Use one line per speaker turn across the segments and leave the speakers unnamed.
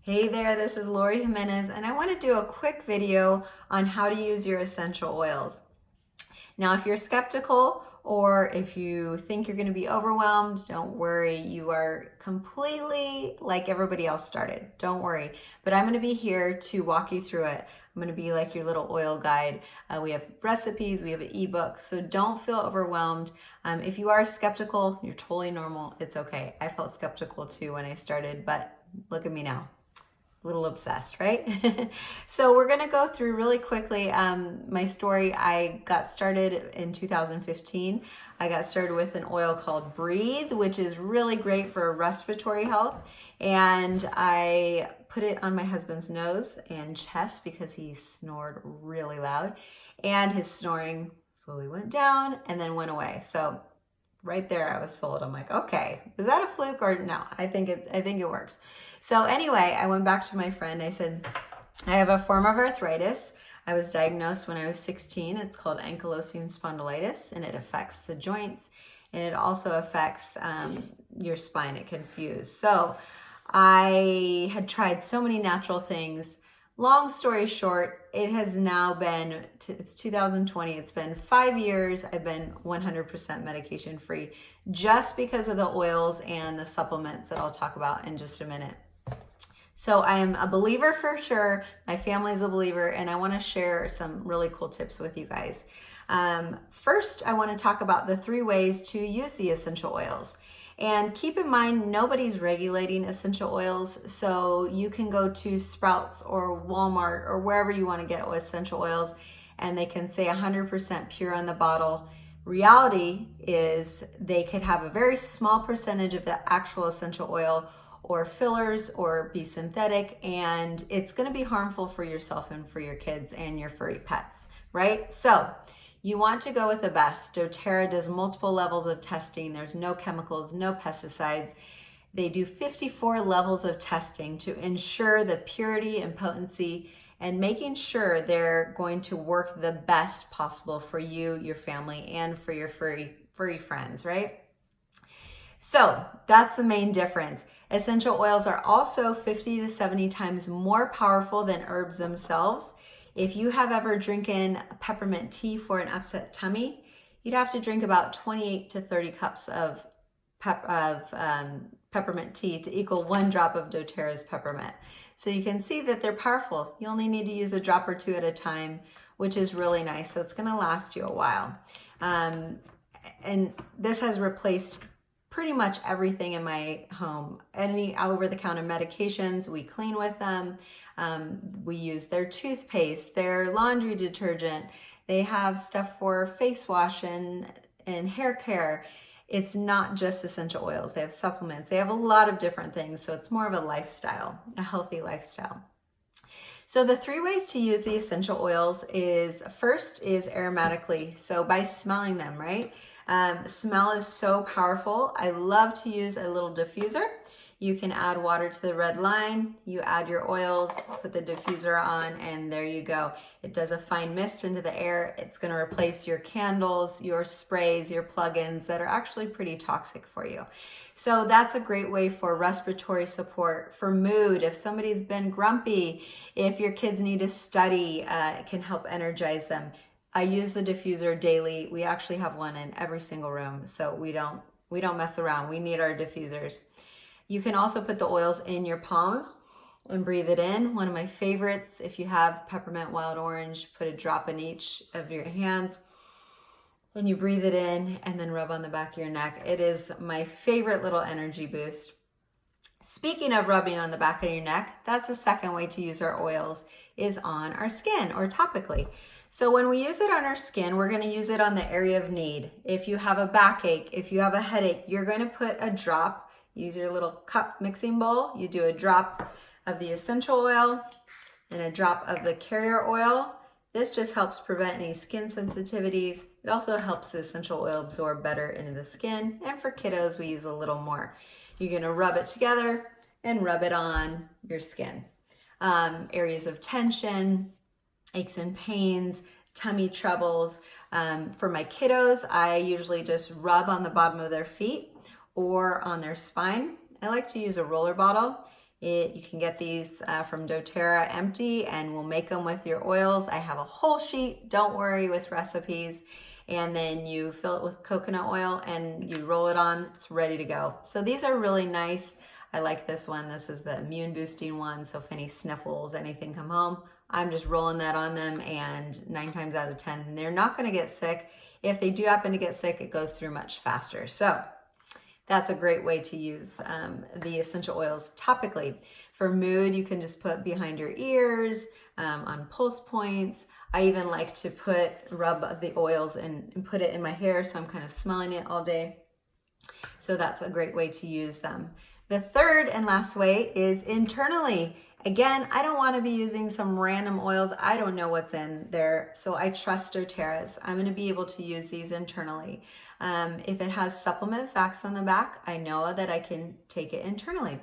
Hey there, this is Lori Jimenez, and I want to do a quick video on how to use your essential oils. Now, if you're skeptical or if you think you're going to be overwhelmed, don't worry. You are completely like everybody else started. Don't worry. But I'm going to be here to walk you through it. I'm going to be like your little oil guide. We have recipes, we have an ebook, so don't feel overwhelmed. If you are skeptical, you're totally normal. It's okay. I felt skeptical too when I started, but look at me now. Little obsessed, right? So we're gonna go through really quickly my story. I got started in 2015. I got started with an oil called Breathe, which is really great for respiratory health. And I put it on my husband's nose and chest because he snored really loud. And his snoring slowly went down and then went away. So right there I was sold. I'm like, okay, is that a fluke or no? I think it works. So anyway, I went back to my friend. I said, I have a form of arthritis. I was diagnosed when I was 16. It's called ankylosing spondylitis, and it affects the joints, and it also affects your spine. It can fuse. So I had tried so many natural things. Long story short, it has now been, it's 2020, it's been 5 years. I've been 100% medication free just because of the oils and the supplements that I'll talk about in just a minute. So I am a believer for sure. My family's a believer, and I want to share some really cool tips with you guys. First, I want to talk about the 3 ways to use the essential oils. And keep in mind, nobody's regulating essential oils, so you can go to Sprouts or Walmart or wherever you want to get essential oils, and they can say 100% pure on the bottle. Reality is they could have a very small percentage of the actual essential oil or fillers or be synthetic, and it's going to be harmful for yourself and for your kids and your furry pets, right? So you want to go with the best. doTERRA does multiple levels of testing. There's no chemicals, no pesticides. They do 54 levels of testing to ensure the purity and potency and making sure they're going to work the best possible for you, your family, and for your furry friends, right? So that's the main difference. Essential oils are also 50 to 70 times more powerful than herbs themselves. If you have ever drinking peppermint tea for an upset tummy, you'd have to drink about 28 to 30 cups of peppermint tea to equal 1 drop of doTERRA's peppermint. So you can see that they're powerful. You only need to use a drop or 2 at a time, which is really nice. So it's going to last you a while. And this has replaced pretty much everything in my home. Any over-the-counter medications, we clean with them. We use their toothpaste, their laundry detergent. They have stuff for face wash and hair care. It's not just essential oils. They have supplements. They have a lot of different things. So it's more of a lifestyle, a healthy lifestyle. So the 3 ways to use the essential oils is, first is aromatically. So by smelling them, right? Smell is so powerful. I love to use a little diffuser. You can add water to the red line, you add your oils, put the diffuser on, and there you go. It does a fine mist into the air. It's going to replace your candles, your sprays, your plugins that are actually pretty toxic for you. So that's a great way for respiratory support, for mood. If somebody's been grumpy, if your kids need to study, it can help energize them. I use the diffuser daily. We actually have one in every single room, so we don't mess around. We need our diffusers. You can also put the oils in your palms and breathe it in. One of my favorites, if you have peppermint, wild orange, put a drop in each of your hands. When you breathe it in and then rub on the back of your neck. It is my favorite little energy boost. Speaking of rubbing on the back of your neck, that's the second way to use our oils, is on our skin or topically. So when we use it on our skin, we're going to use it on the area of need. If you have a backache, if you have a headache, you're going to put a drop, use your little cup mixing bowl, you do a drop of the essential oil and a drop of the carrier oil. This just helps prevent any skin sensitivities. It also helps the essential oil absorb better into the skin. And for kiddos, we use a little more. You're going to rub it together and rub it on your skin. Areas of tension, aches and pains, tummy troubles. For my kiddos, I usually just rub on the bottom of their feet or on their spine. I like to use a roller bottle. You can get these from doTERRA empty, and we'll make them with your oils. I have a whole sheet, don't worry, with recipes. And then you fill it with coconut oil and you roll it on, it's ready to go. So these are really nice. I like this one. This is the immune boosting one. So if any sniffles, anything come home, I'm just rolling that on them, and 9 times out of 10, they're not gonna get sick. If they do happen to get sick, it goes through much faster. So that's a great way to use the essential oils topically. For mood, you can just put behind your ears, on pulse points. I even like to rub the oils and put it in my hair, so I'm kind of smelling it all day. So that's a great way to use them. The third and last way is internally. Again, I don't want to be using some random oils. I don't know what's in there, so I trust doTERRA's. I'm going to be able to use these internally. If it has supplement facts on the back, I know that I can take it internally.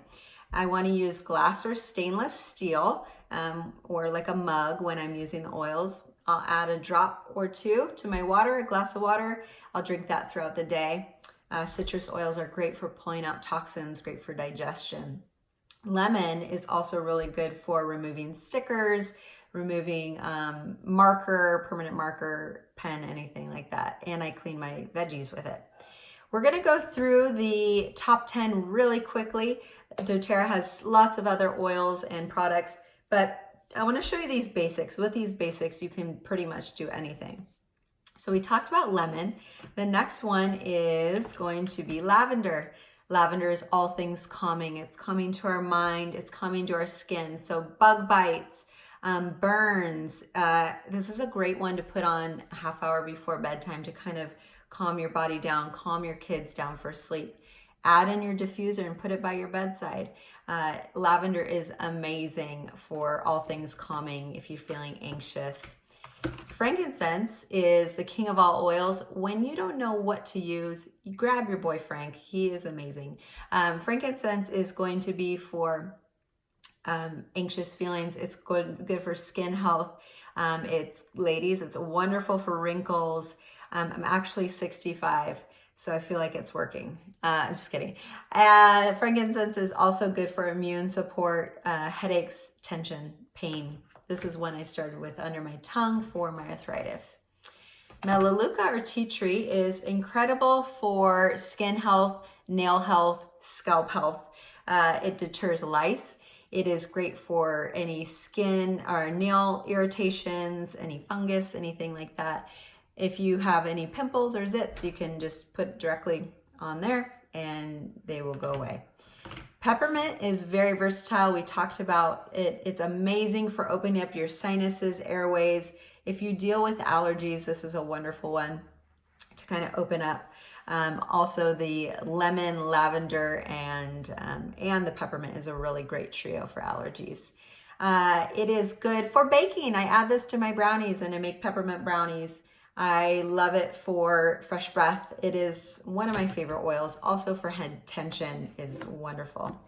I want to use glass or stainless steel, or like a mug when I'm using the oils. I'll add a drop or two to my water, a glass of water. I'll drink that throughout the day. Citrus oils are great for pulling out toxins, great for digestion. Lemon is also really good for removing stickers, removing permanent marker, pen, anything like that. And I clean my veggies with it. We're gonna go through the top 10 really quickly. doTERRA has lots of other oils and products, but I wanna show you these basics. With these basics, you can pretty much do anything. So we talked about lemon. The next one is going to be lavender. Lavender is all things calming. It's calming to our mind. It's calming to our skin. So bug bites, burns. This is a great one to put on a half hour before bedtime to kind of calm your body down, calm your kids down for sleep. Add in your diffuser and put it by your bedside. Lavender is amazing for all things calming if you're feeling anxious. Frankincense is the king of all oils. When you don't know what to use, you grab your boy Frank. He is amazing. Frankincense is going to be for anxious feelings. It's good for skin health. Ladies, it's wonderful for wrinkles. I'm actually 65, so I feel like it's working. Just kidding. Frankincense is also good for immune support, headaches, tension, pain. This is one I started with under my tongue for my arthritis. Melaleuca or tea tree is incredible for skin health, nail health, scalp health. It deters lice. It is great for any skin or nail irritations, any fungus, anything like that. If you have any pimples or zits, you can just put it directly on there and they will go away. Peppermint is very versatile. We talked about it. It's amazing for opening up your sinuses, airways. If you deal with allergies, this is a wonderful one to kind of open up. Also the lemon, lavender, and the peppermint is a really great trio for allergies. It is good for baking. I add this to my brownies and I make peppermint brownies. I love it for fresh breath. It is one of my favorite oils. Also for head tension is wonderful.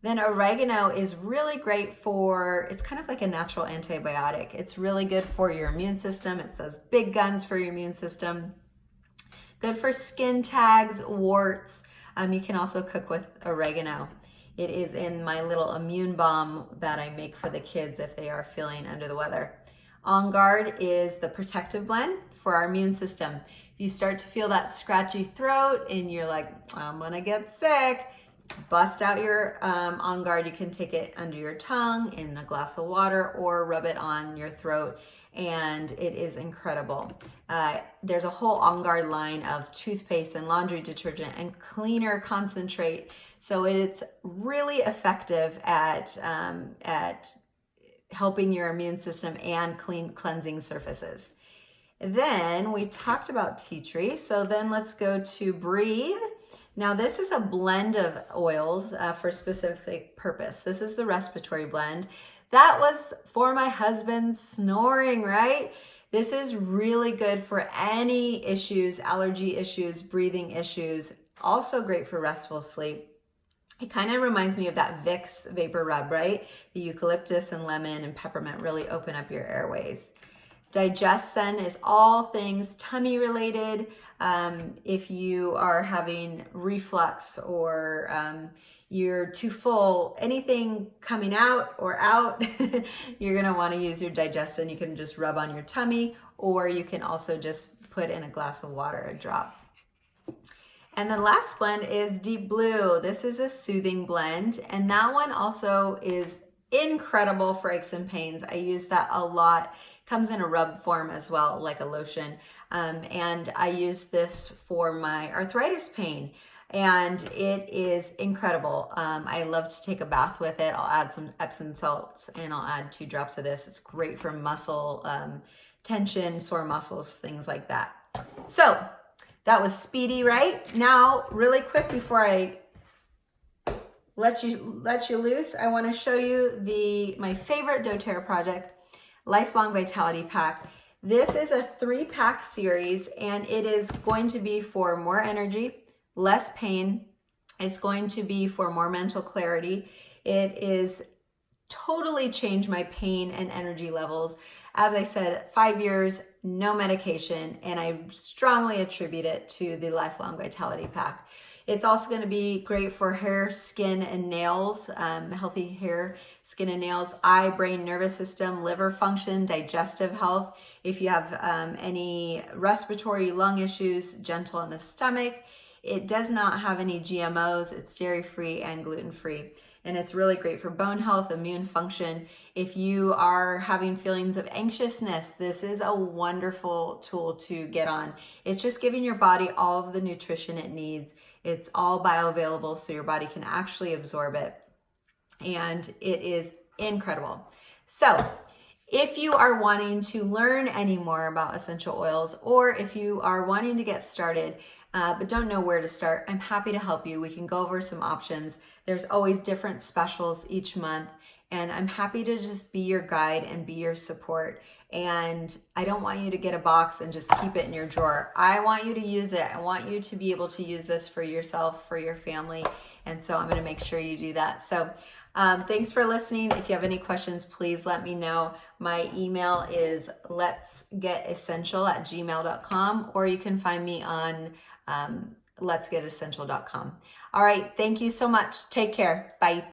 Then oregano is really great for, it's kind of like a natural antibiotic. It's really good for your immune system. It's those big guns for your immune system. Good for skin tags, warts. You can also cook with oregano. It is in my little immune balm that I make for the kids if they are feeling under the weather. On Guard is the protective blend for our immune system. If you start to feel that scratchy throat and you're like, I'm gonna get sick, bust out your On Guard. You can take it under your tongue in a glass of water or rub it on your throat, and it is incredible. There's a whole On Guard line of toothpaste and laundry detergent and cleaner concentrate. So it's really effective at helping your immune system and cleansing surfaces. Then we talked about tea tree. So then let's go to Breathe. Now this is a blend of oils for a specific purpose. This is the respiratory blend. That was for my husband's snoring, right? This is really good for any issues, allergy issues, breathing issues. Also great for restful sleep. It kind of reminds me of that Vicks vapor rub, right? The eucalyptus and lemon and peppermint really open up your airways. DigestZen is all things tummy related. If you are having reflux or you're too full, anything coming out or out, you're gonna wanna use your Digestin. You can just rub on your tummy, or you can also just put in a glass of water, a drop. And the last blend is Deep Blue. This is a soothing blend, and that one also is incredible for aches and pains. I use that a lot. Comes in a rub form as well, like a lotion. And I use this for my arthritis pain, and it is incredible. I love to take a bath with it. I'll add some Epsom salts, and I'll add 2 drops of this. It's great for muscle tension, sore muscles, things like that. So that was speedy, right? Now, really quick before I let you loose, I want to show you my favorite doTERRA product, Lifelong Vitality Pack. This is a 3-pack series, and it is going to be for more energy, less pain. It's going to be for more mental clarity. It is totally changed my pain and energy levels. As I said, 5 years, no medication, and I strongly attribute it to the Lifelong Vitality Pack. It's also going to be great for hair, skin, and nails, healthy hair, skin, and nails, eye, brain, nervous system, liver function, digestive health. If you have any respiratory lung issues, gentle on the stomach. It does not have any GMOs. It's dairy-free and gluten-free. And it's really great for bone health, immune function. If you are having feelings of anxiousness, this is a wonderful tool to get on. It's just giving your body all of the nutrition it needs. It's all bioavailable, so your body can actually absorb it. And it is incredible. So if you are wanting to learn any more about essential oils, or if you are wanting to get started, but don't know where to start, I'm happy to help you. We can go over some options. There's always different specials each month, and I'm happy to just be your guide and be your support. And I don't want you to get a box and just keep it in your drawer. I want you to use it. I want you to be able to use this for yourself, for your family, and so I'm going to make sure you do that. So thanks for listening. If you have any questions, please let me know. My email is letsgetessential@gmail.com, or you can find me on letsgetessential.com. All right. Thank you so much. Take care. Bye.